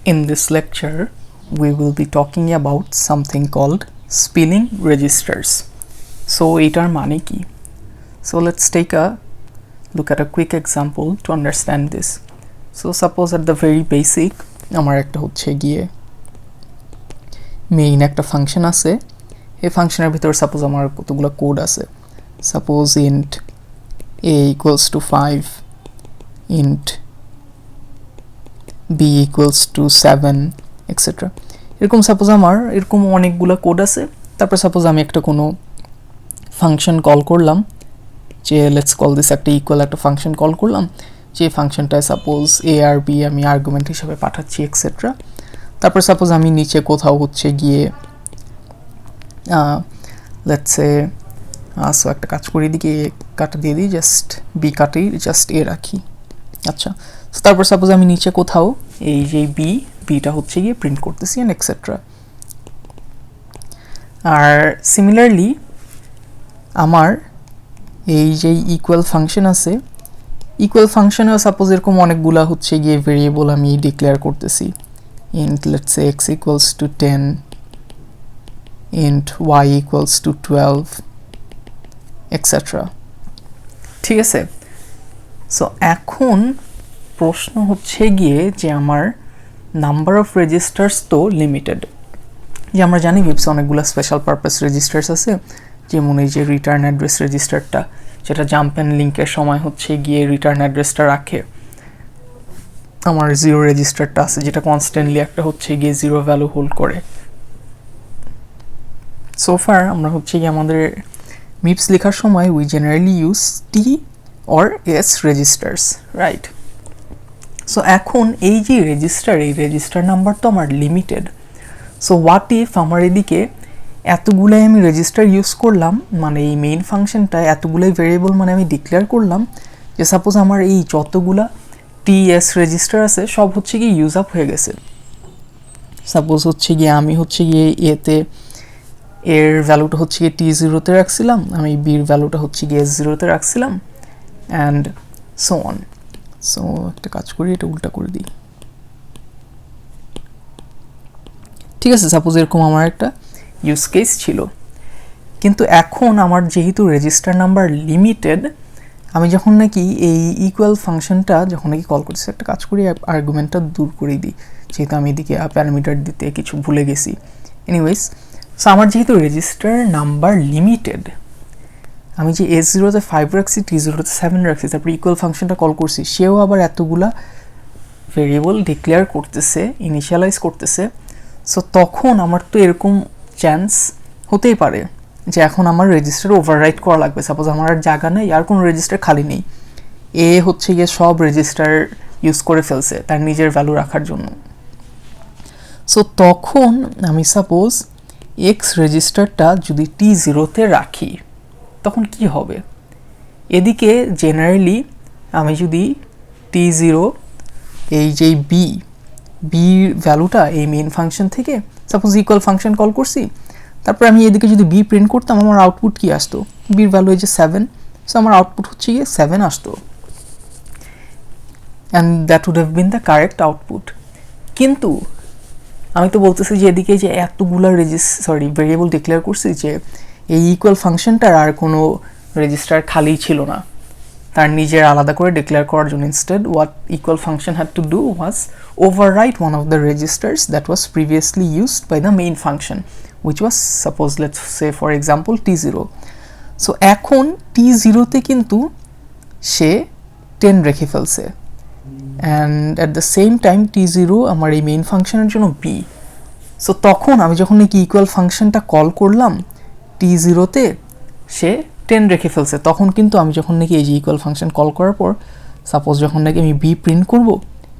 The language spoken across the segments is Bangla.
In this lecture, we will be talking about something called spilling registers. So, etar mane ki? So, let's take a look at a quick example to understand this. So, suppose at the very basic, আমার একটা হচ্ছে গিয়ে মেইন একটা ফাংশন আছে। এই ফাংশনের ভিতর সাপোজ আমার কতগুলো কোড আছে। Suppose int a equals to 5, int b equals to 7, etc. এরকম সাপোজ আমার এরকম অনেকগুলো কোড আছে। তারপর সাপোজ আমি একটা কোনো ফাংশন কল করলাম, যে লেটস কল দিস একটা ইকুয়াল একটা ফাংশন কল করলাম, যে ফাংশনটায় সাপোজ এ আর বি আমি আর্গুমেন্ট হিসেবে পাঠাচ্ছি এক্সেট্রা। তারপর সাপোজ আমি নিচে কোথাও হচ্ছে গিয়ে লেটস সে সো একটা কাজ করি, দিকে কাটা দিয়ে দিই, জাস্ট বি কাটি, জাস্ট এ রাখি। আচ্ছা, তারপর সাপোজ আমি নিচে কোথাও এই যে বিটা হচ্ছে গিয়ে প্রিন্ট করতেছি এন্ড এক্সেট্রা। আর সিমিলারলি আমার এই যে ইকুয়াল ফাংশন আছে, ইকুয়াল ফাংশনেও সাপোজ এরকম অনেকগুলা হচ্ছে গিয়ে ভেরিয়েবল আমি ডিক্লেয়ার করতেছি। int let's say x equals to 10, int y equals to 12, etc. ঠিক আছে। সো এখন প্রশ্ন হচ্ছে গিয়ে যে আমার নাম্বার অফ রেজিস্টার্স তো লিমিটেড, যে আমরা জানি ওয়েবসে অনেকগুলো স্পেশাল পারপাস রেজিস্টার্স আছে, যেমন এই যে রিটার্ন অ্যাড্রেস রেজিস্টারটা, যেটা জাম্প অ্যান্ড লিঙ্কের সময় হচ্ছে গিয়ে রিটার্ন অ্যাড্রেসটা রাখে। আমার জিরো রেজিস্টারটা আছে, যেটা কনস্ট্যান্টলি একটা হচ্ছে গিয়ে জিরো ভ্যালু হোল্ড করে। সোফার আমরা হচ্ছে গিয়ে আমাদের মিপস লেখার সময় we generally use tea or S registers, right? So এখন এই যে রেজিস্টার, এই রেজিস্টার নাম্বার তো আমার লিমিটেড। সো হোয়াট ইফ আমার এদিকে এতগুলাই আমি রেজিস্টার ইউজ করলাম, মানে এই মেইন ফাংশনটা এতগুলাই ভেরিয়েবল মানে আমি ডিক্লেয়ার করলাম যে সাপোজ আমার এই যতগুলা টিএস রেজিস্টার আছে সব হচ্ছে গিয়ে ইউজ আপ হয়ে গেছে। সাপোজ হচ্ছে গিয়ে আমি হচ্ছে গিয়ে এতে এর ভ্যালুটা হচ্ছে গিয়ে T0-তে রাখছিলাম, আমি বির ভ্যালুটা হচ্ছে গিয়ে S0-তে রাখছিলাম, অ্যান্ড সো অন। সো একটা কাজ করি, এটা উল্টা করে দিই। ঠিক আছে, সাপোজ এরকম আমার একটা ইউজ কেস ছিল। কিন্তু এখন আমার যেহেতু রেজিস্টার নাম্বার লিমিটেড, আমি যখন নাকি এই ইকুয়াল ফাংশনটা যখন নাকি কল করছি, একটা কাজ করি, আর্গুমেন্টটা দূর করে দিই, যেহেতু আমি এদিকে প্যারামিটার দিতে কিছু ভুলে গেছি। এনিওয়েজ, সো আমার যেহেতু রেজিস্টার নাম্বার লিমিটেড, আমি যে S0-তে 5 রাখছি, T0-তে 7 রাখছি, তারপরে ইকুয়াল ফাংশনটা কল করছি, সেও আবার এতগুলা ভেরিয়েবল ডিক্লেয়ার করতেছে, ইনিশিয়ালাইজ করতেছে। সো তখন আমার তো এরকম চান্স হতেই পারে যে এখন আমার রেজিস্টার ওভাররাইট করা লাগবে। সাপোজ আমার আর জায়গা নেই, আর কোনো রেজিস্টার খালি নেই, এ হচ্ছে গিয়ে সব রেজিস্টার ইউজ করে ফেলছে তার নিজের ভ্যালু রাখার জন্য। সো তখন আমি সাপোজ এক্স রেজিস্টারটা যদি T0-তে রাখি, তখন কি হবে? এদিকে জেনারেলি আমি যদি T0 এই যে বি ভ্যালুটা এই মেইন ফাংশন থেকে সাপোজ ইকুয়াল ফাংশন কল করছি, তারপর আমি এদিকে যদি বি প্রিন্ট করতাম, আমার আউটপুট কি আসতো? বির ভ্যালু এই যে 7, সো আমার আউটপুট হচ্ছে গিয়ে 7 আসতো, and that would have been the correct output. কিন্তু আমি তো বলতেছি যে এদিকে যে এতগুলো ভেরিয়েবল ডিক্লেয়ার করছি, যে এই ইকুয়াল ফাংশনটার আর কোনো রেজিস্টার খালি ছিল না তার নিজের আলাদা করে ডিক্লেয়ার করার জন্য। Instead what equal function had to do was overwrite one of the registers that was previously used by the main function, which was suppose let's say for example T0. so এখন T0-তে কিন্তু সে 10 রেখে ফেলছে, and at the same time T0 আমার এই মেইন ফাংশনের জন্য b। সো তখন আমি যখন নাকি ইকুয়াল ফাংশনটা কল করলাম, T0-তে সে 10 রেখে ফেলছে, তখন কিন্তু আমি যখন নাকি এই যে ইকুয়াল ফাংশন কল করার পর সাপোজ যখন নাকি আমি b প্রিন্ট করব,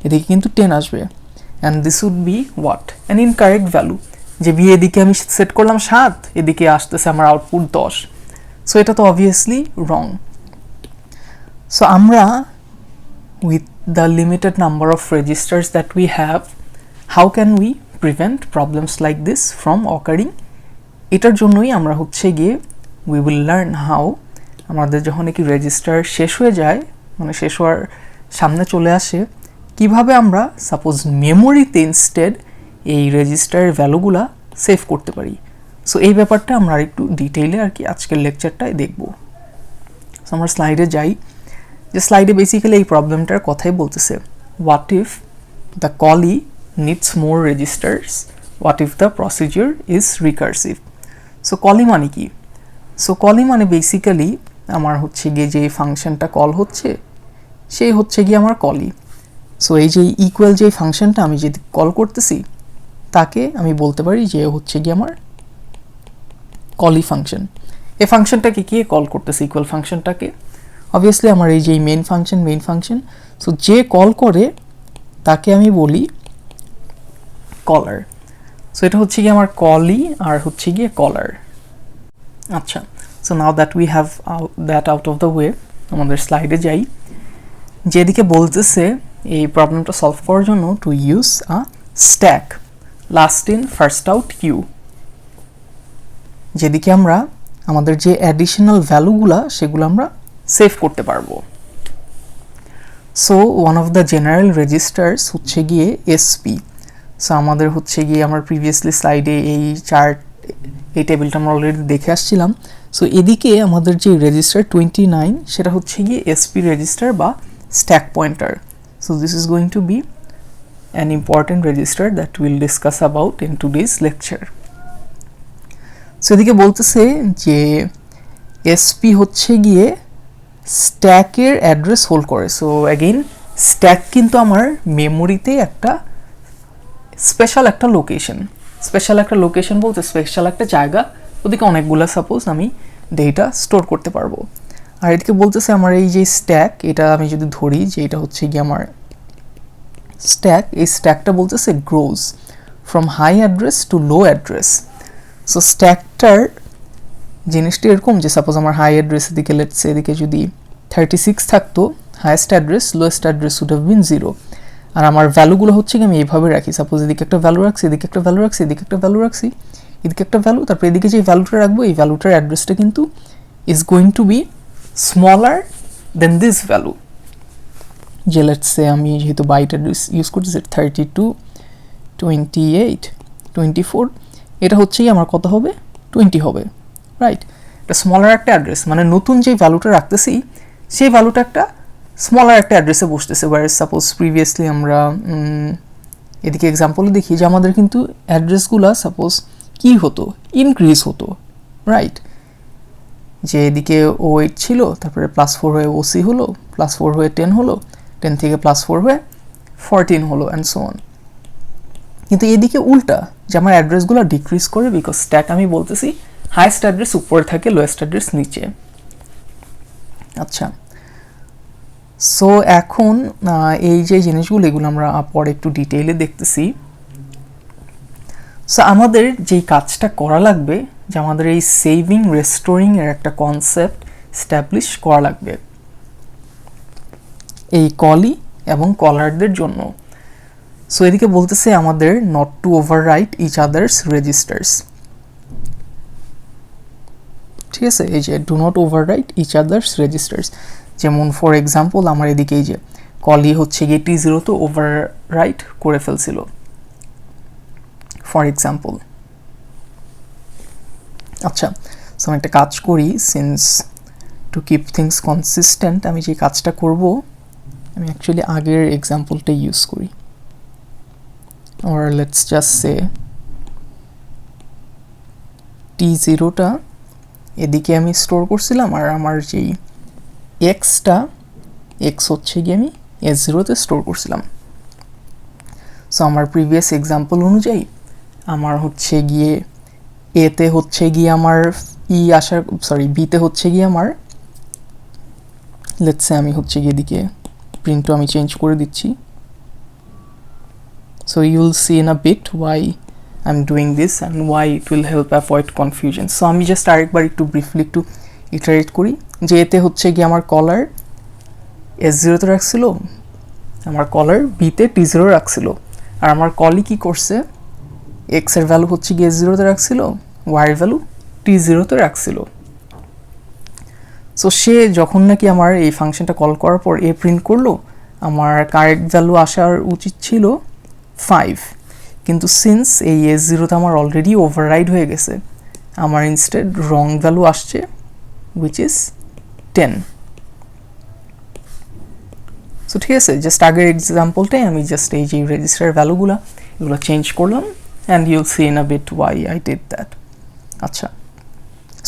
এদিকে কিন্তু 10 আসবে, and this would be what? An incorrect value. যে বি এদিকে আমি সেট করলাম 7, এদিকে আসতেছে আমার আউটপুট 10। সো এটা তো অবভিয়াসলি রং। সো আমরা with the limited number of registers that we have, how can we prevent problems like this from occurring? এটার জন্যই আমরা হচ্ছে গিয়ে উই উইল লার্ন হাউ আমাদের যখন নাকি রেজিস্টার শেষ হয়ে যায়, মানে শেষ হওয়ার সামনে চলে আসে, কিভাবে আমরা সাপোজ মেমোরিতে ইনস্টেড এই রেজিস্টারের ভ্যালুগুলা সেভ করতে পারি। সো এই ব্যাপারটা আমরা আরেকটু ডিটেইলে আর কি আজকের লেকচারটায় দেখব। সো আমরা স্লাইডে যাই, যে স্লাইডে বেসিক্যালি এই প্রবলেমটার কথাই বলতেছে, হোয়াট ইফ দ্য কলি needs more registers, what if the procedure is recursive. So কলি মানে কি? সো কলি মানে বেসিক্যালি আমার হচ্ছে গিয়ে যে ফাংশনটা কল হচ্ছে সেই হচ্ছে গিয়ে আমার কলি। সো এই যে ইকুয়াল যে ফাংশনটা আমি যদি কল করতেছি তাকে আমি বলতে পারি যে হচ্ছে গিয়ে আমার কলি ফাংশন। এই ফাংশনটাকে কে কল করতেছে? ইকুয়াল ফাংশনটাকে। অবভিয়াসলি আমার এই যে মেইন ফাংশন, সো যে কল করে তাকে আমি বলি কলার। সো এটা হচ্ছে গিয়ে আমার কলি আর হচ্ছে গিয়ে কলার। আচ্ছা, so now that we have that out of the way, আমাদের স্লাইডে যাই। যেদিকে বলতেছে এই প্রবলেমটা সলভ করার জন্য to use a stack last in first out queue, যেদিকে আমরা আমাদের যে অ্যাডিশনাল ভ্যালুগুলা সেগুলো আমরা সেভ করতে পারবো। So one of the general registers হচ্ছে গিয়ে এসপি। সো আমাদের হচ্ছে গিয়ে আমার প্রিভিয়াসলি স্লাইডে এই চার্ট এই টেবিলটা আমরা অলরেডি দেখে আসছিলাম। সো এদিকে আমাদের যে রেজিস্টার 29 সেটা হচ্ছে গিয়ে এসপি রেজিস্টার বা stack pointer. So this is going to be an important register that we'll discuss about in today's lecture. So এদিকে বলতেছে যে এসপি হচ্ছে গিয়ে স্ট্যাকের অ্যাড্রেস হোল্ড করে। সো অ্যাগেইন স্ট্যাক কিন্তু আমার মেমোরিতে একটা স্পেশাল একটা লোকেশন বলতে স্পেশাল একটা জায়গা, ওদিকে অনেকগুলো সাপোজ আমি ডেটা স্টোর করতে পারবো। আর এদিকে বলতেছে আমার এই যে স্ট্যাক, এটা আমি যদি ধরি যে এটা হচ্ছে গিয়ে আমার স্ট্যাক, এই স্ট্যাকটা বলতেছে grows from high address to low address. So স্ট্যাকটার জিনিসটা এরকম যে সাপোজ আমার হাই অ্যাড্রেস এদিকে লেটসে এদিকে যদি 36 থাকতো, highest address, lowest address would have been 0। আর আমার ভ্যালুগুলো হচ্ছে কি আমি এইভাবে রাখি, সাপোজ এদিকে একটা ভ্যালু রাখছি, এদিকে একটা ভ্যালু রাখছি, এদিকে একটা ভ্যালু রাখছি, এদিকে একটা ভ্যালু, তারপর এদিকে যে ভ্যালুটা রাখবো এই ভ্যালুটার অ্যাড্রেসটা কিন্তু is going to be smaller than this value. যে লেটসে আমি যেহেতু বাইট অ্যাড্রেস ইউজ করতেছি 32, 28, 24, এটা হচ্ছেই আমার কত হবে? 20 হবে, রাইট? এটা স্মলার একটা অ্যাড্রেস, মানে নতুন যে ভ্যালুটা রাখতেছি সেই ভ্যালুটা একটা স্মলার একটা অ্যাড্রেসে বসতেছে। ওয়ার সাপোজ প্রিভিয়াসলি আমরা এদিকে এক্সাম্পলে দেখি যে আমাদের কিন্তু অ্যাড্রেসগুলো সাপোজ কি হতো, ইনক্রিজ হতো, রাইট? যে এদিকে O8 ছিল, তারপরে +4 হয়ে OC হলো, +4 হয়ে 10 হলো, 10 থেকে +4 হয়ে 14 হলো অ্যান্ড সো অন। কিন্তু এদিকে উল্টা, যে আমার অ্যাড্রেসগুলো ডিক্রিজ করে, বিকজ স্ট্যাক আমি বলতেছি হাইয়েস্ট অ্যাড্রেস উপরে থাকে, লোয়েস্ট অ্যাড্রেস নিচে। আচ্ছা, সো এখন এই যে জিনিসগুলো এগুলো আমরা পরে একটু ডিটেইলে দেখতেছি। সো আমাদের যেই কাজটা করা লাগবে, যে আমাদের এই সেভিং রেস্টোরিং এর একটা কনসেপ্ট স্ট্যাবলিশ করা লাগবে এই কলি এবং কলারদের জন্য। সো এদিকে বলতেছে আমাদের not to overwrite each others registers, ঠিক আছে? এই যে do not overwrite each others registers, যেমন ফর এক্সাম্পল আমার এদিকে এই যে কলি হচ্ছে গিয়ে T0 তো ওভাররাইট করে ফেলছিল ফর এক্সাম্পল। আচ্ছা, সো আমি একটা কাজ করি, since to keep things consistent, আমি যে কাজটা করব আমি অ্যাকচুয়ালি আগের এক্সাম্পলটা ইউজ করি। or let's just say T0টা এদিকে আমি স্টোর করছিলাম, আর আমার যেই x হচ্ছে গিয়ে আমি S0তে স্টোর করছিলাম। সো আমার প্রিভিয়াস এক্সাম্পল অনুযায়ী আমার হচ্ছে গিয়ে এতে হচ্ছে গিয়ে আমার বিতে হচ্ছে গিয়ে আমার লেটস সে আমি হচ্ছে গিয়ে এদিকে প্রিন্টও আমি চেঞ্জ করে দিচ্ছি। So you will see in a bit why I'm doing this and why it will help avoid confusion. So আমি জাস্ট আরেকবার একটু ব্রিফলি একটু ইটারেট করি, যে এতে হচ্ছে গিয়ে আমার কলার S0 তে রাখছিল, আমার কলার বিতে T0 রাখছিল, আর আমার কলি কি করছে, x এর ভ্যালু হচ্ছে গিয়ে S0 তে রাখছিল, y এর ভ্যালু T0 তে রাখছিল। সো সে যখন নাকি আমার এই ফাংশনটা কল করার পর এ প্রিন্ট করলো, আমার কারেক্ট ভ্যালু আসার উচিত ছিল 5, কিন্তু সিন্স এই S0তে আমার অলরেডি ওভাররাইড হয়ে গেছে, আমার ইনস্টেড রং ভ্যালু আসছে which is 10. সো ঠিক আছে, জাস্ট আগের এক্সাম্পলটাই আমি জাস্ট এই যে রেজিস্টার ভ্যালুগুলো এগুলো চেঞ্জ করলাম, and you'll see in a bit why I did that. আচ্ছা,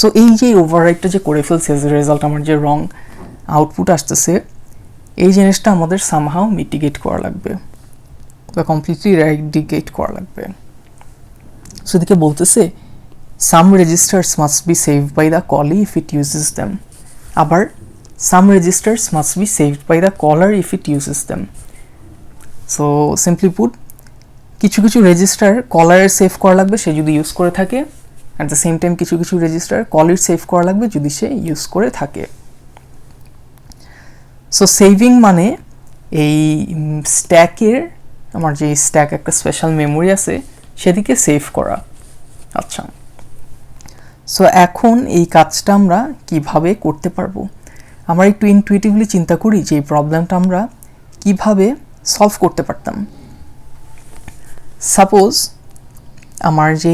সো এই যে ওভাররাইডটা যে করে ফেলছে এজ এ রেজাল্ট আমার যে রং আউটপুট আসতেছে, এই জিনিসটা আমাদের সামহাও মিটিগেট করা লাগবে বা কমপ্লিটলি রেডিকেট করা লাগবে। সো এদিকে বলতেছে some registers must be saved by the callee if it uses them, আবার some registers must be saved by the caller if it uses them. So simply put, কিছু কিছু রেজিস্টার কলারের সেভ করা লাগবে সে যদি ইউজ করে থাকে, অ্যাট দ্য সেম টাইম কিছু কিছু রেজিস্টার কলির সেভ করা লাগবে যদি সে ইউজ করে থাকে। সো সেভিং মানে এই স্ট্যাকের, আমার যে স্ট্যাক একটা স্পেশাল মেমোরি আছে সেদিকে সেভ করা। আচ্ছা, সো এখন এই কাজটা আমরা কিভাবে করতে পারবো, আমরা একটু ইনটুইটিভলি চিন্তা করি যে এই প্রবলেমটা আমরা কিভাবে সলভ করতে পারতাম। সাপোজ আমার যে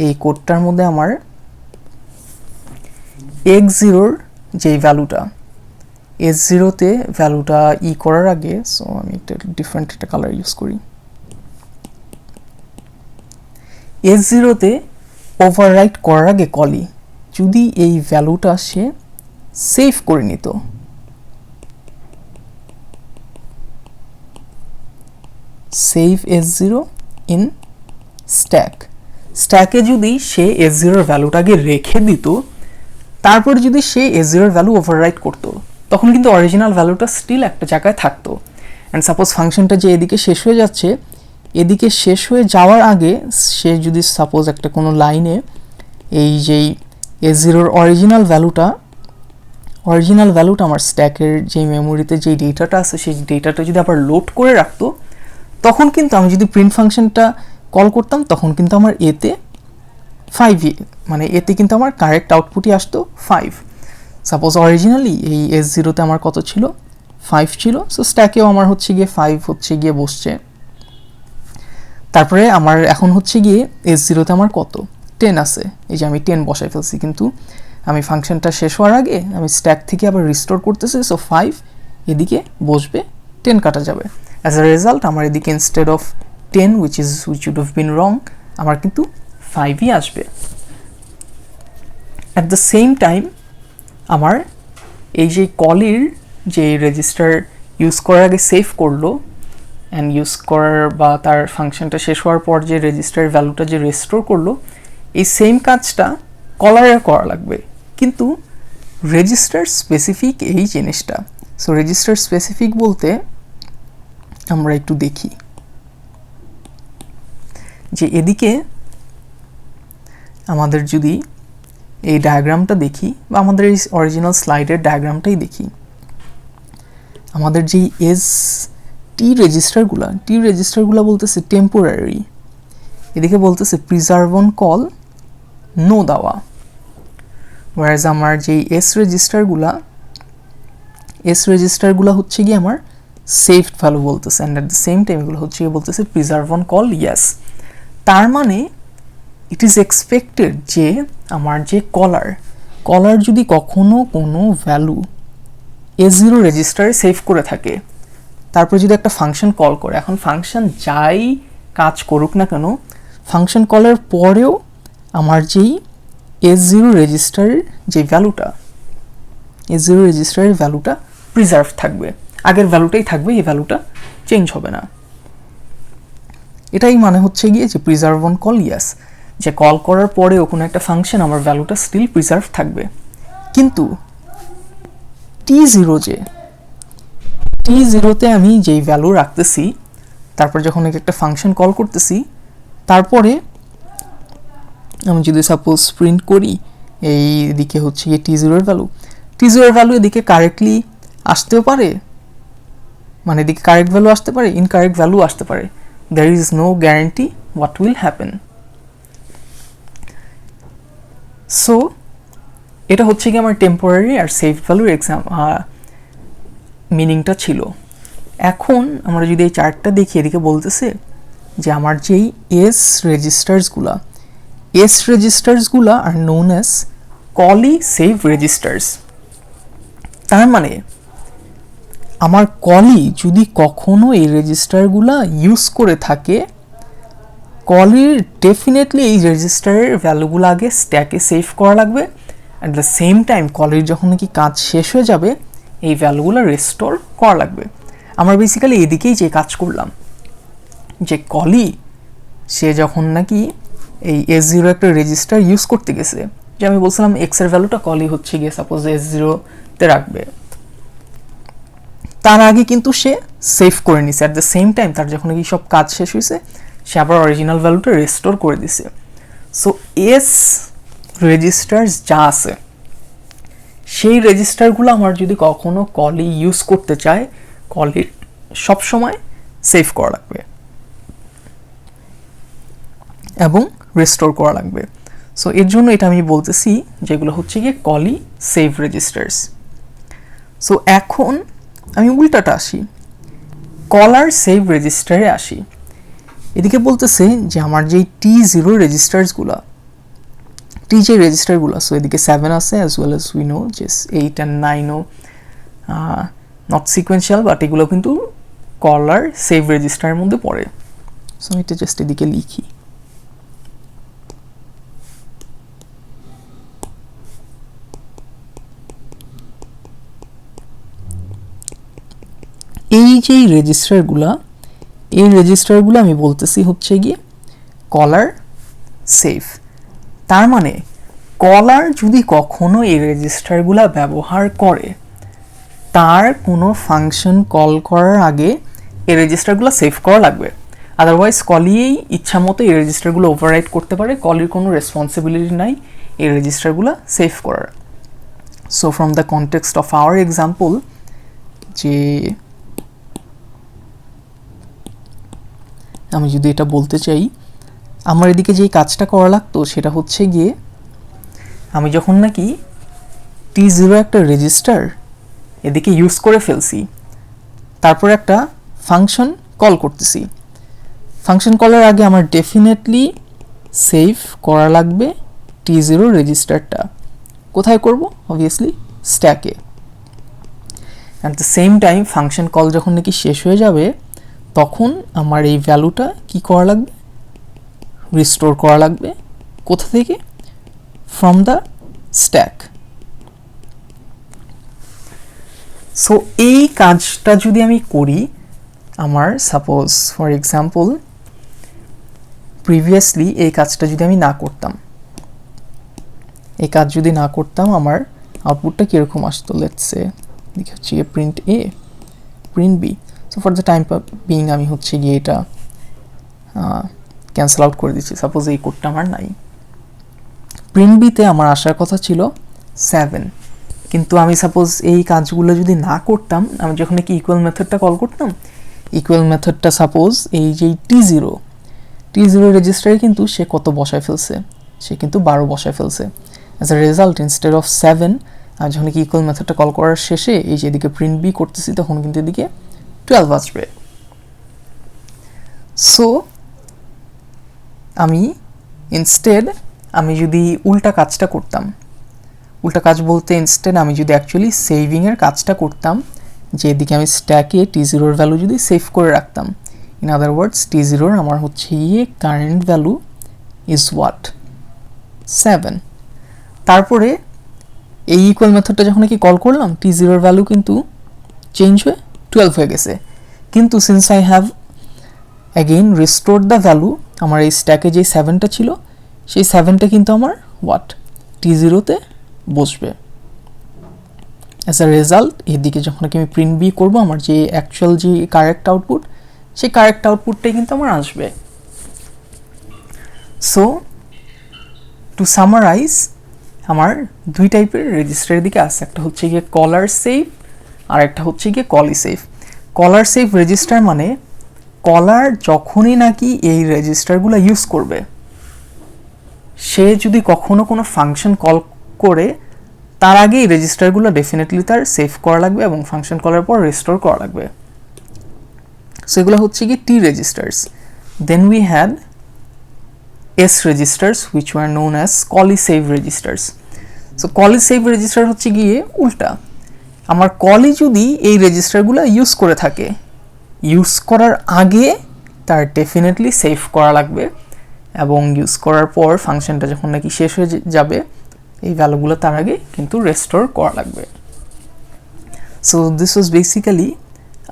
এই কোডটার মধ্যে আমার x0-র যে ভ্যালুটা, S0-তে ভ্যালুটা করার আগে, সো আমি একটা ডিফারেন্ট একটা কালার ইউজ করি, S0-তে ওভাররাইট করার আগে কলি যদি এই ভ্যালুটা সে সেভ করে নিত, সেভ S0 ইন স্ট্যাকে যদি সে S0-র ভ্যালুটাকে রেখে দিত, তারপর যদি সে S0-র ভ্যালু ওভাররাইট করতো, তখন কিন্তু অরিজিনাল ভ্যালুটা স্টিল একটা জায়গায় থাকতো। অ্যান্ড সাপোজ ফাংশনটা যে এদিকে শেষ হয়ে যাচ্ছে, এদিকে শেষ হয়ে যাওয়ার আগে সে যদি সাপোজ একটা কোনো লাইনে এই যেই S0-র অরিজিনাল ভ্যালুটা আমার স্ট্যাকের যে মেমোরিতে যেই ডেটাটা আছে সেই ডেটাটা যদি আবার লোড করে রাখতো, তখন কিন্তু আমি যদি প্রিন্ট ফাংশনটা কল করতাম তখন কিন্তু আমার এতে 5, মানে এতে কিন্তু আমার কারেক্ট আউটপুটই আসতো 5। সাপোজ অরিজিনালি এই S0-তে আমার কত ছিল, 5 ছিল, সো স্ট্যাকেও আমার হচ্ছে গিয়ে 5 হচ্ছে গিয়ে বসছে। তারপরে আমার এখন হচ্ছে গিয়ে S0-তে আমার কত 10 আছে, এই যে আমি 10 বসাই ফেলছি, কিন্তু আমি ফাংশনটা শেষ হওয়ার আগে আমি স্ট্যাক থেকে আবার রিস্টোর করতেছি, সো 5 এদিকে বসবে, 10 কাটা যাবে। অ্যাজ এ রেজাল্ট আমার এদিকে instead of 10 which would have been wrong, আমার কিন্তু 5ই আসবে। অ্যাট দ্য সেম টাইম আমার এই যে কলির যে রেজিস্টার ইউজ করার আগে সেভ করলো, অ্যান্ড ইউজ করার বা তার ফাংশনটা শেষ হওয়ার পর যে রেজিস্টার ভ্যালুটা যে রেস্টোর করলো, এই সেম কাজটা কলারে করা লাগবে, কিন্তু রেজিস্টার স্পেসিফিক এই জিনিসটা। সো রেজিস্টার স্পেসিফিক বলতে আমরা একটু দেখি যে এদিকে আমাদের যদি এই ডায়াগ্রামটা দেখি বা আমাদের এই অরিজিনাল স্লাইডের ডায়াগ্রামটাই দেখি, আমাদের যেই টি রেজিস্টারগুলো বলতেছে টেম্পোরারি, এদিকে বলতেছে প্রিজার্ভ অন কল নো দেওয়া, ওয়ারেজ আমার যেই এস রেজিস্টারগুলো হচ্ছে গিয়ে আমার সেভড ভ্যালু বলতেছে, and at the same time এগুলো হচ্ছে গিয়ে বলতেছে প্রিজার্ভ অন কল ইয়েস। তার মানে ইট ইজ এক্সপেক্টেড যে আমার যে কলার যদি কখনো কোনো ভ্যালু S0 রেজিস্টারে সেভ করে থাকে, তারপর যদি একটা ফাংশন কল করে, এখন ফাংশন যাই কাজ করুক না কেন, ফাংশন কলের পরেও আমার যেই S0 রেজিস্টারের যে ভ্যালুটা, S0 রেজিস্টারের ভ্যালুটা প্রিজার্ভ থাকবে, আগের ভ্যালুটাই থাকবে, এই ভ্যালুটা চেঞ্জ হবে না। এটাই মানে হচ্ছে গিয়ে যে প্রিজার্ভ অন কল ইয়েস, যে কল করার পরেও কোনো একটা ফাংশন আমার ভ্যালুটা স্টিল প্রিজার্ভ থাকবে। কিন্তু T0-তে আমি যেই ভ্যালু রাখতেছি, তারপর যখন একটা ফাংশন কল করতেছি, তারপরে আমি যদি সাপোজ প্রিন্ট করি এই দিকে হচ্ছে গিয়ে T0-এর ভ্যালু এদিকে কারেক্টলি আসতেও পারে, মানে এদিকে কারেক্ট ভ্যালু আসতে পারে, ইনকারেক্ট ভ্যালু আসতে পারে, there is no guarantee what will happen. So এটা হচ্ছে কি আমার টেম্পোরারি আর সেভ ভ্যালুর মিনিংটা ছিল। এখন আমরা যদি এই চার্টটা দেখি, এদিকে বলতেছে যে আমার যেই S রেজিস্টার্সগুলা are known as callee save registers. তার মানে আমার কলি যদি কখনো এই রেজিস্টারগুলা ইউজ করে থাকে, কলির ডেফিনেটলি এই রেজিস্টারের ভ্যালুগুলো আগে স্ট্যাকে সেভ করা লাগবে। অ্যাট দ্য সেম টাইম কলির যখন নাকি কাজ শেষ হয়ে যাবে, এই ভ্যালুগুলো রেস্টোর করা লাগবে। আমরা বেসিক্যালি এদিকেই যে কাজ করলাম, যে কলি সে যখন নাকি এই S0 একটা রেজিস্টার ইউজ করতে গেছে, যে আমি বলছিলাম এক্সের ভ্যালুটা কলি হচ্ছে গিয়ে সাপোজ S0-তে রাখবে, তার আগে কিন্তু সে সেভ করে নিছে। অ্যাট দ্য সেম টাইম তার যখন নাকি সব কাজ শেষ হয়েছে, সে আবার অরিজিনাল ভ্যালুটা রেস্টোর করে দিছে। সো এস রেজিস্টার্স যা আছে, সেই রেজিস্টারগুলো আমার যদি কখনো কলি ইউজ করতে চায়, কলির সবসময় সেভ করা লাগবে এবং রেস্টোর করা লাগবে। সো এর জন্য এটা আমি বলতেছি যেগুলো হচ্ছে গিয়ে কলি সেভ রেজিস্টার্স। সো এখন আমি উল্টাটা আসি, কলার সেভ রেজিস্টারে আসি। এদিকে বলতেছে যে আমার যেই T0 রেজিস্টার্সগুলো, যে রেজিস্টারগুলো, সো এদিকে 7 আছে as well as we know যে 8 অ্যান্ড 9ও নট সিকোয়েন্সিয়াল, বাট এগুলো কিন্তু কলার সেভ রেজিস্টারের মধ্যে পড়ে। সো এটা জাস্ট এদিকে লিখি। এই যে রেজিস্টারগুলো আমি বলতেছি হচ্ছে গিয়ে কলার সেভ। তার মানে কলার যদি কখনো এই রেজিস্টারগুলো ব্যবহার করে, তার কোনো ফাংশন কল করার আগে এই রেজিস্টারগুলো সেভ করা লাগবে। আদারওয়াইজ কলিয়েই ইচ্ছা মতো এই রেজিস্টারগুলো ওভাররাইট করতে পারে, কলির কোনো রেসপন্সিবিলিটি নাই এই রেজিস্টারগুলো সেভ করার। So from the context of our example, যে আমি যদি এটা বলতে চাই, আমার এদিকে যেই কাজটা করা লাগতো সেটা হচ্ছে গিয়ে আমি যখন নাকি T0 একটা রেজিস্টার এদিকে ইউজ করে ফেলছি, তারপর একটা ফাংশন কল করতেছি। ফাংশন কলের আগে আমার ডেফিনেটলি সেভ করা লাগবে T0 রেজিস্টারটা। কোথায় করব? অবভিয়াসলি স্ট্যাকে। At the same time function call যখন নাকি শেষ হয়ে যাবে, তখন আমার এই ভ্যালুটা কি করা লাগবে? রিস্টোর করা লাগবে। কোথা থেকে? From the stack. সো এই কাজটা যদি আমি করি, আমার সাপোজ ফর এক্সাম্পল প্রিভিয়াসলি এই কাজটা যদি আমি না করতাম, এই কাজ যদি না করতাম, আমার আউটপুটটা কীরকম আসতো? লেটস সে দেখি হচ্ছে গিয়ে print A, print B. So for the time being আমি হচ্ছে গিয়ে এটা ক্যান্সেল আউট করে দিচ্ছি, সাপোজ এই কোডটা আমার নাই। প্রিন্ট বিতে আমার আসার কথা ছিল 7, কিন্তু আমি সাপোজ এই কাজগুলো যদি না করতাম, আমি যখন কি ইকুয়াল মেথডটা কল করতাম, ইকুয়াল মেথডটা সাপোজ এই যে T0 রেজিস্টারে কিন্তু সে কত বসায় ফেলছে? সে কিন্তু 12 বসায় ফেলছে। As a result instead of 7, আর যখন কি ইকুয়াল মেথডটা কল করার শেষে এই যে এদিকে প্রিন্ট বি করতেছি, তখন কিন্তু এদিকে 12 আসবে। সো আমি ইনস্টেড আমি যদি উল্টা কাজটা করতাম, উল্টা কাজ বলতে ইনস্টেড আমি যদি অ্যাকচুয়ালি সেভিংয়ের কাজটা করতাম, যে এদিকে আমি স্ট্যাকে T0-র ভ্যালু যদি সেভ করে রাখতাম, ইন আদার ওয়ার্ডস T0-র আমার হচ্ছে গিয়ে কারেন্ট ভ্যালু ইজ হোয়াট? 7। তারপরে এই ইকুয়াল মেথডটা যখন কি কল করলাম, T0-র ভ্যালু কিন্তু চেঞ্জ হয়ে 12 হয়ে গেছে। কিন্তু since I have again restored the value, আমার এই স্ট্যাকে যে 7টা ছিল, সেই 7টা কিন্তু আমার হোয়াট? T0-তে বসবে। অ্যাজ আ রেজাল্ট এদিকে যখন আমি প্রিন্ট বি করবো, আমার যে অ্যাকচুয়াল যে কারেক্ট আউটপুট, সেই কারেক্ট আউটপুটটাই কিন্তু আমার আসবে। সো টু সামারাইজ, আমার দুই টাইপের রেজিস্টারের দিকে আছে, একটা হচ্ছে গিয়ে কলার সেভ আর একটা হচ্ছে গিয়ে কলি সেভ। কলার সেভ রেজিস্টার মানে কলার যখনই নাকি এই রেজিস্টারগুলো ইউজ করবে, সে যদি কখনো কোনো ফাংশন কল করে তার আগে এই রেজিস্টারগুলো ডেফিনেটলি তার সেভ করা লাগবে এবং ফাংশন করার পর রেস্টোর করা লাগবে। সো এগুলো হচ্ছে কি T registers. Then we had S registers which were known as callee save registers. So callee save register হচ্ছে গিয়ে উল্টা, আমার কলি যদি এই রেজিস্টারগুলো ইউজ করে থাকে, ইউজ করার আগে তার ডেফিনেটলি সেভ করা লাগবে এবং ইউজ করার পর ফাংশনটা যখন নাকি শেষ হয়ে যাবে এই ভ্যালুগুলো তার আগে কিন্তু রেস্টোর করা লাগবে। So this was basically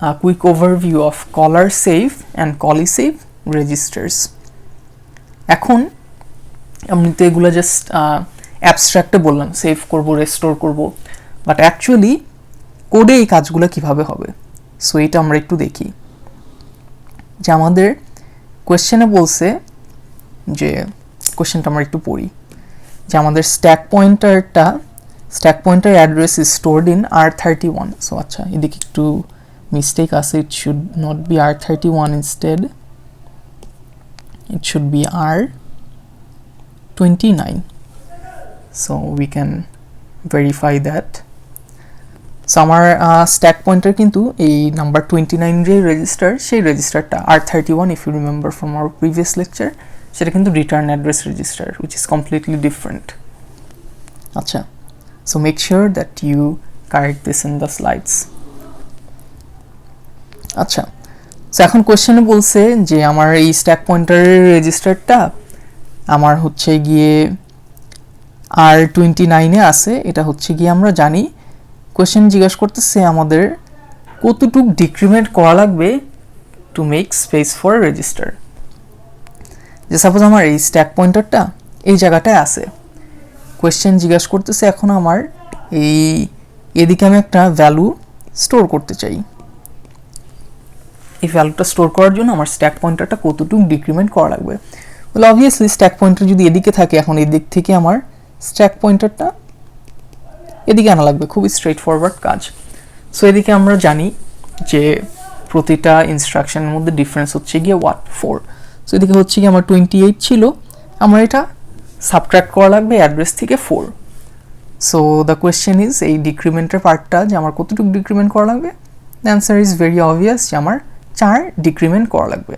a quick overview of caller save and callee save registers. এখন আমি তো এগুলো জাস্ট অ্যাবস্ট্রাক্টে বললাম সেভ করব, রেস্টোর করব, বাট অ্যাকচুয়ালি কোডে এই কাজগুলো কিভাবে হবে সো এটা আমরা একটু দেখি। যে আমাদের কোয়েশ্চেনে বলছে, যে কোয়েশ্চেনটা আমরা একটু পড়ি, যে আমাদের stack pointer address is stored in R31। So আচ্ছা, এদিকে একটু mistake আছে, it should not be R31, instead it should be R29, so we can verify that. So আমার স্ট্যাক পয়েন্টার কিন্তু এই নাম্বার 29 যে রেজিস্টার, সেই রেজিস্টারটা R31, if you remember from our previous lecture, সেটা কিন্তু return address register which is completely different. আচ্ছা, so make sure that you correct this in the slides. আচ্ছা, সো এখন কোয়েশ্চেনে বলছে যে আমার এই স্ট্যাক পয়েন্টারের রেজিস্টারটা আমার হচ্ছে গিয়ে R29 আছে, এটা হচ্ছে গিয়ে আমরা জানি। কোয়েশ্চেন জিজ্ঞাসা করতেছে আমাদের কতটুক ডিক্রিমেন্ট করা লাগবে to make space for register. যে সাপোজ আমার এই স্ট্যাক পয়েন্টারটা এই জায়গাটায় আছে, কোয়েশ্চেন জিজ্ঞাসা করতেছে এখন আমার এদিকে আমি একটা ভ্যালু স্টোর করতে চাই, এই ভ্যালুটা স্টোর করার জন্য আমার স্ট্যাক পয়েন্টারটা কতটুকু ডিক্রিমেন্ট করা লাগবে। বলে অবভিয়াসলি স্ট্যাক পয়েন্টার যদি এদিকে থাকে, এখন এদিক থেকে আমার স্ট্যাক পয়েন্টারটা এদিকে আনা লাগবে, খুবই স্ট্রেট ফরওয়ার্ড কাজ। সো এদিকে আমরা জানি যে প্রতিটা ইনস্ট্রাকশনের মধ্যে ডিফারেন্স হচ্ছে গিয়ে 4। সো এদিকে হচ্ছে গিয়ে আমার 28 ছিল, আমার এটা সাবট্রাক্ট করা লাগবে অ্যাড্রেস থেকে 4। সো দ্য কোয়েশ্চেন ইজ এই ডিক্রিমেন্টের পার্টটা যে আমার কতটুকু ডিক্রিমেন্ট করা লাগবে। The answer is very obvious যে আমার 4 ডিক্রিমেন্ট করা লাগবে।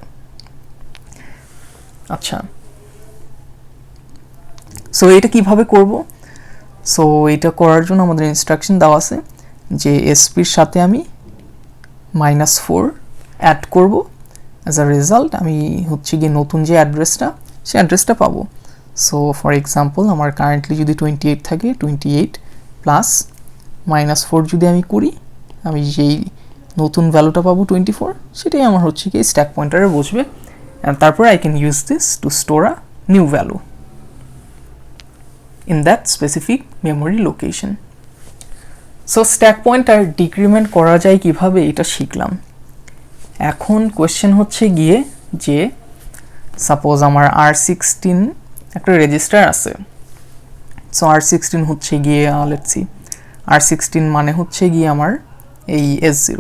আচ্ছা, সো এটা কিভাবে করব? সো এটা করার জন্য আমাদের ইনস্ট্রাকশন দেওয়া আছে যে এসপির সাথে আমি -4 অ্যাড করব, অ্যাজ আ রেজাল্ট আমি হচ্ছে গিয়ে নতুন যে অ্যাড্রেসটা, সেই অ্যাড্রেসটা পাবো। সো ফর এক্সাম্পল আমার কারেন্টলি যদি 28 থাকে, 28 প্লাস -4 যদি আমি করি, আমি যেই নতুন ভ্যালুটা পাবো 24, সেটাই আমার হচ্ছে কি স্ট্যাক পয়েন্টারে বসবে, and তারপর I can use this to store a new value in that specific memory location. So stack pointer decrement করা যায় কিভাবে এটা শিখলাম। এখন কোয়েশ্চেন হচ্ছে গিয়ে যে সাপোজ আমার R16 একটা রেজিস্টার আছে। সো R16 হচ্ছে গিয়ে লেটস সি, R16 মানে হচ্ছে গিয়ে আমার এই S0,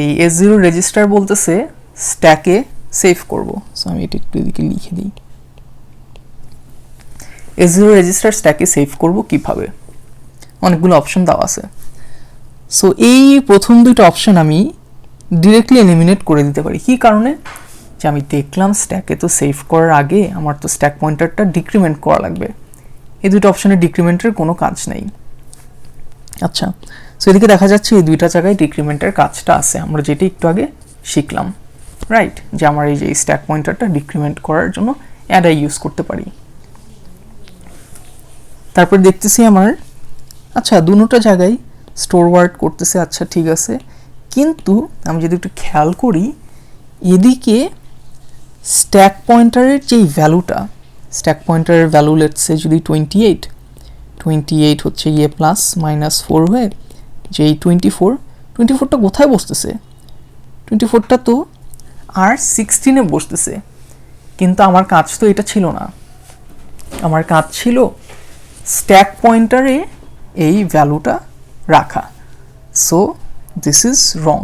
এই S0 রেজিস্টার বলতেছে স্ট্যাকে সেভ করব। সো আমি এটা একটু এদিকে লিখে দিই, S0 রেজিস্টার স্ট্যাকে সেভ করব কিভাবে, অনেকগুলো অপশন দেওয়া আছে। সো এই প্রথম দুটো অপশন আমি ডিরেক্টলি এলিমিনেট করে দিতে পারি। কি কারণে? যে আমি দেখলাম স্ট্যাকে তো সেভ করার আগে আমার তো স্ট্যাক পয়েন্টারটা ডিক্রিমেন্ট করা লাগবে, এই দুটো অপশনে ডিক্রিমেন্টের কোনো কাজ নেই। আচ্ছা, সো এদিকে দেখা যাচ্ছে এই দুইটা জায়গায় ডিক্রিমেন্টের কাজটা আছে, আমরা যেটা একটু আগে শিখলাম, রাইট? যে আমার এই যে স্ট্যাক পয়েন্টারটা ডিক্রিমেন্ট করার জন্য অ্যাড আই ইউজ করতে পারি। তারপর দেখতেছি আমার আচ্ছা দুটো জায়গায় স্টোর ওয়ার্ড করতেছে, আচ্ছা ঠিক আছে, কিন্তু আমি যদি একটু খেয়াল করি এদিকে স্ট্যাক পয়েন্টারের যেই ভ্যালুটা, স্ট্যাক পয়েন্টারের ভ্যালু লেটসে যদি 28 হচ্ছে গিয়ে প্লাস -4 হয়ে যেই 24টা কোথায় বসতেছে? 24টা তো R16 বসতেছে, কিন্তু আমার কাজ তো এটা ছিল না, আমার কাজ ছিল স্ট্যাক পয়েন্টারে এই ভ্যালুটা রাখা। So this is wrong.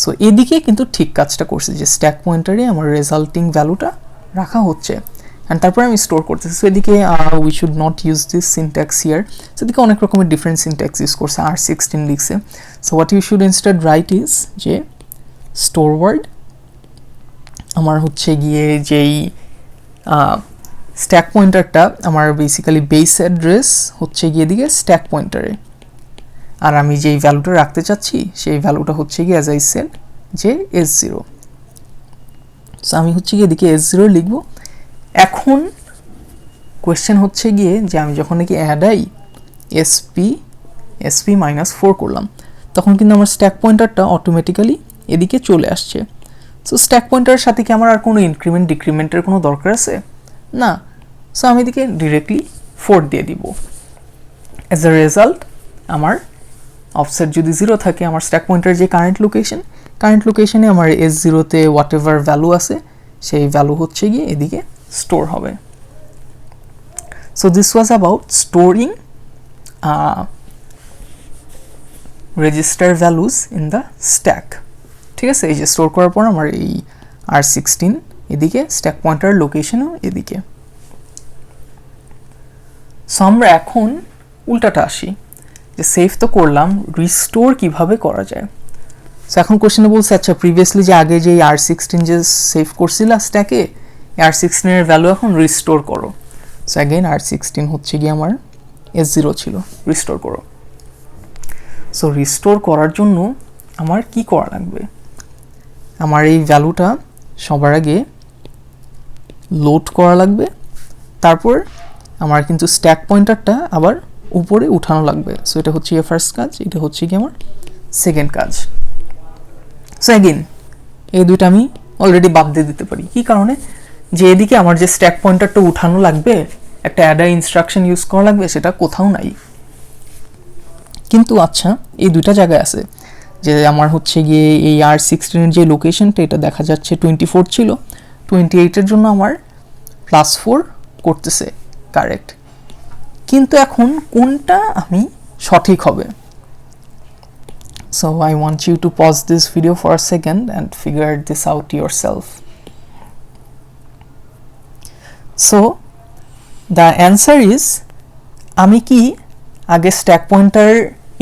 So এদিকে কিন্তু ঠিক কাজটা করছে যে স্ট্যাক পয়েন্টারে আমার রেজাল্টিং ভ্যালুটা রাখা হচ্ছে, অ্যান্ড তারপরে আমি স্টোর করতেছি। সো এদিকে we should not use this syntax here. সো এদিকে অনেক রকমের ডিফারেন্ট সিনট্যাক্স ইউজ করছে, R16 লিখছে। So what you should instead write is যে স্টোর ওয়ার্ড আমার হচ্ছে গিয়ে যেই স্ট্যাক পয়েন্টারটা আমার বেসিক্যালি বেস অ্যাড্রেস হচ্ছে গিয়ে এদিকে স্ট্যাক পয়েন্টারে, আর আমি যেই ভ্যালুটা রাখতে চাচ্ছি সেই ভ্যালুটা হচ্ছে গিয়ে অ্যাজ আই সেড যে S0। সো আমি হচ্ছে গিয়ে এদিকে S0 লিখব। এখন কোয়েশ্চেন হচ্ছে গিয়ে যে আমি যখন নাকি অ্যাড আই SP -4 করলাম তখন কিন্তু আমার স্ট্যাক পয়েন্টারটা অটোমেটিক্যালি এদিকে চলে আসছে। সো স্ট্যাক পয়েন্টারের সাথে কি আমার আর কোনো ইনক্রিমেন্ট ডিক্রিমেন্টের কোনো দরকার আছে? না। সো আমি এদিকে ডিরেক্টলি 4 দিয়ে দিব। অ্যাজ আ রেজাল্ট আমার অফসেট যদি 0 থাকে, আমার স্ট্যাক পয়েন্টার যে কারেন্ট লোকেশনে আমার S0-তে হোয়াট এভার ভ্যালু আছে সেই ভ্যালু হচ্ছে গিয়ে এদিকে স্টোর হবে। So this was about storing register values in the stack. ঠিক আছে, এই যে স্টোর করার পর আমার এই R16 এদিকে, স্ট্যাক পয়েন্টার লোকেশনও এদিকে। সো আমরা এখন উল্টাটা আসি যে সেভ তো করলাম, রিস্টোর কিভাবে করা যায়। সো এখন কোশ্চেনে বলছে আচ্ছা প্রিভিয়াসলি যে আগে যে R16 যে সেভ করছিল স্ট্যাকে, R16 এর ভ্যালু এখন রিস্টোর করো। সো অ্যাগেন R16 হচ্ছে গিয়ে আমার S0 ছিল, রিস্টোর করো। সো রিস্টোর করার জন্য আমার কি করা লাগবে? আমার এই ভ্যালুটা সবার আগে লোড করা লাগবে, তারপর আমার কিন্তু স্ট্যাক পয়েন্টারটা আবার উপরে উঠানো লাগবে। সো এটা হচ্ছে গিয়ে ফার্স্ট কাজ, এটা হচ্ছে গিয়ে আমার সেকেন্ড কাজ। সো অ্যাগেন এই দুইটা আমি অলরেডি বাদ দিয়ে দিতে পারি। কি কারণে? যে এদিকে আমার যে স্ট্যাক পয়েন্টারটা উঠানো লাগবে, একটা অ্যাডার ইনস্ট্রাকশন ইউজ করা লাগবে, সেটা কোথাও নাই। কিন্তু আচ্ছা এই দুইটা জায়গায় আছে যে আমার হচ্ছে গিয়ে এই R16 এর যে লোকেশনটা এটা দেখা যাচ্ছে 24 ছিল, 28-এর জন্য আমার +4 করতেছে, কারেক্ট। কিন্তু এখন কোনটা আমি সঠিক হবে? So I want you to pause this video for a second and figure this out yourself. So the answer is আমি কি আগে স্ট্যাক পয়েন্টার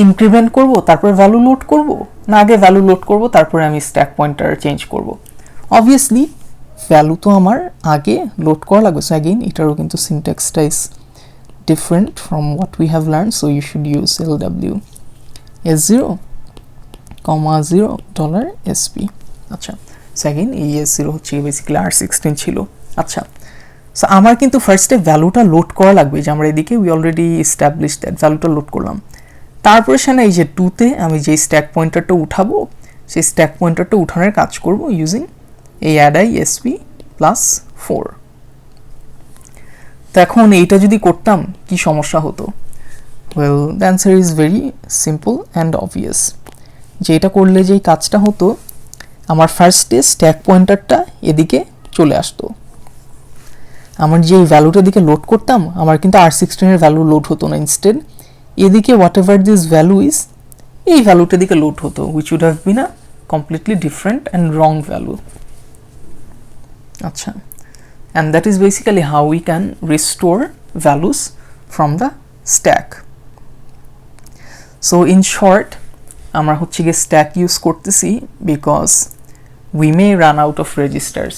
ইনক্রিমেন্ট করব তারপর ভ্যালু লোড করব, না আগে ভ্যালু লোড করব তারপরে আমি স্ট্যাক পয়েন্টার চেঞ্জ করব? অবভিয়াসলি ভ্যালু তো আমার আগে লোড করা লাগবে। সো অ্যাগেইন এটারও কিন্তু সিনট্যাক্সটা is different from what we have learned, so you should use LW S0, $0 $SP। আচ্ছা, সো অ্যাগেইন এই S0 হচ্ছে বেসিক্যালি R16 ছিল। আচ্ছা, সো আমার কিন্তু ফার্স্টে ভ্যালুটা লোড করা লাগবে, যে আমরা এদিকে উই অলরেডি এস্টাবলিশ দ্যাট ভ্যালুটা লোড করলাম। তারপরে সেখানে এই যে 2-তে আমি যে স্ট্যাক পয়েন্টারটা উঠাবো সেই স্ট্যাক পয়েন্টারটা উঠানোর কাজ করব ইউজিং এই অ্যাড আই SP +4। তো এখন এইটা যদি করতাম কি সমস্যা হতো? Well the answer is very simple and obvious. যে এটা করলে যেই কাজটা হতো, আমার ফার্স্টে স্ট্যাক পয়েন্টারটা এদিকে চলে আসতো, আমার যে ভ্যালুটা দিকে লোড করতাম আমার কিন্তু R16 এর ভ্যালু লোড হতো না, ইনস্টেড এদিকে whatever this value is এই ভ্যালুটা দিকে লোড হতো, which would have been a completely different and wrong value. আচ্ছা, and that is basically how we can restore values from the stack. So in short আমরা হচ্ছে গিয়ে stack use করতেছি because we may run out of registers।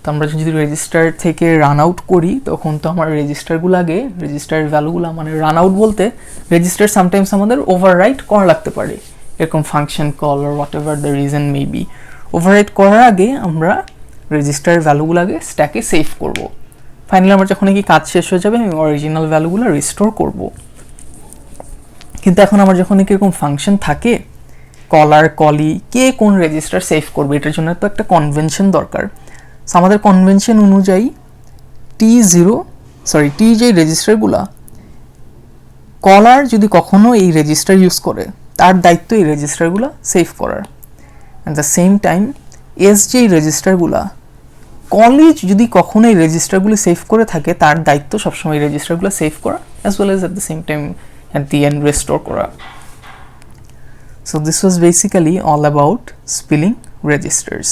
তো আমরা যদি রেজিস্টার থেকে রান আউট করি তখন তো আমার রেজিস্টারগুলো আগে রেজিস্টার ভ্যালুগুলো মানে রান আউট বলতে রেজিস্টার সামটাইমস আমাদের ওভাররাইট করা লাগতে পারে, এরকম function call or whatever the reason may be। Overwrite করার আগে আমরা রেজিস্টার ভ্যালুগুলো আগে স্ট্যাকে সেভ করব। ফাইনালি আমার যখন কি কাজ শেষ হয়ে যাবে আমি অরিজিনাল ভ্যালুগুলো রিস্টোর করব। কিন্তু এখন আমার যখন এরকম ফাংশন থাকে কলার কলি কে কোন রেজিস্টার সেভ করবে, এটার জন্য তো একটা কনভেনশন দরকার। সো আমাদের কনভেনশন অনুযায়ী টি যে রেজিস্টারগুলা কলার যদি কখনো এই রেজিস্টার ইউজ করে তার দায়িত্ব এই রেজিস্টারগুলো সেভ করার। অ্যাট দ্য সেম টাইম যে রেজিস্টারগুলা কলেজ যদি কখনো এই রেজিস্টারগুলো সেভ করে থাকে তার দায়িত্ব সবসময় এই রেজিস্টারগুলো সেভ করা as well as at the same time at the end restore kora. So this was basically all about spilling registers.